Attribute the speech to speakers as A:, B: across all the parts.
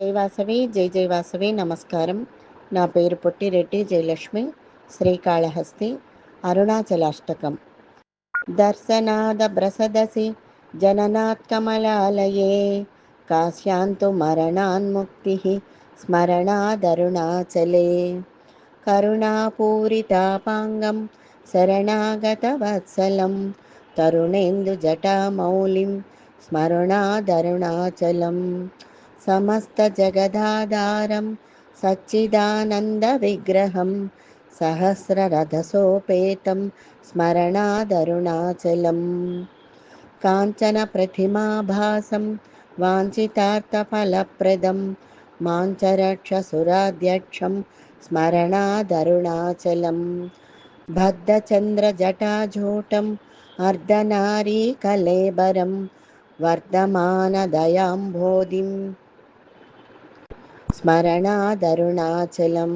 A: జై వాసవి జై జై వాసవి నమస్కారం. నా పేరు పొట్టిరెడ్డి జయలక్ష్మి. శ్రీకాళహస్తి అరుణాచలాష్టకం. దర్శనాద బ్రసదసి జననాత్ కమలాలయే కాశ్యాంతు మరణాన్ముక్తి స్మరణాదరుణాచలే కరుణాపూరితాపాంగం శరణాగతవత్సలం తరుణేందు జటామౌళిం స్మరణాదరుణాచలం సమస్త జగదాధారం సచ్చిదానంద విగ్రహం సహస్రరథసోపేతం స్మరణాదరుణాచలం కాంచన ప్రతిమాభాసం వాంఛితార్థఫలప్రదం మాంచరక్షసురాధ్యక్షం స్మరణాదరుణాచలం బద్ధచంద్రజటాజూటం అర్ధనారీకలేబరం వర్ధమానదయాంబోధిం స్మరణాదరుణాచలం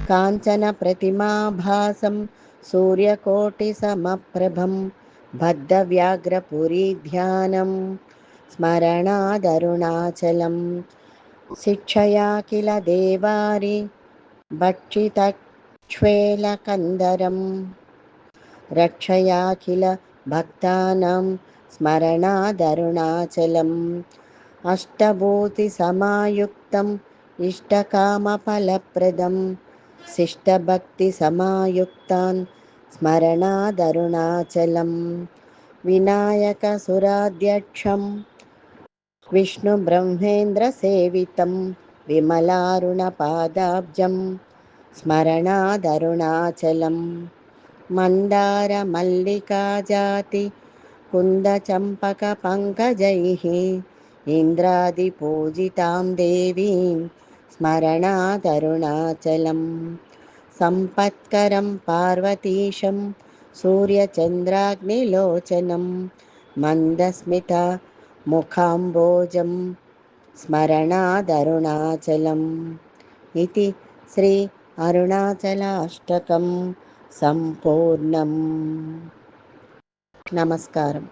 A: కాంచన ప్రతిమాభాసం సూర్యకోటిసమప్రభం బద్ధవ్యాఘ్రపురీధ్యానం స్మరణాదరుణాచలం శిక్షయా కిల దేవారి భక్షితక్ష్వేలకందరం రక్షయాఖిల భక్తానాం స్మరణాదరుణాచలం అష్టభూతి సమాయుక్తం ఇష్టకామఫలప్రదం శిష్టభక్తి సమాయుక్తాన్ స్మరణాదరుణాచలం వినాయక సురాధ్యక్షం విష్ణు బ్రహ్మేంద్ర సేవితం విమలారుణపాదాబ్జం స్మరణాదరుణాచలం మందార మల్లికాజాతి కుందచంపక పంకజైః ఇంద్రాదిపూజితాం దేవీం స్మరణాదరుణాచలం సంపత్కరం పార్వతీశం సూర్యచంద్రాగ్నిలోచనం మందస్మిత ముఖాంబోజం స్మరణాదరుణాచలం ఇతి శ్రీ అరుణాచలాష్టకం సంపూర్ణం. నమస్కారం.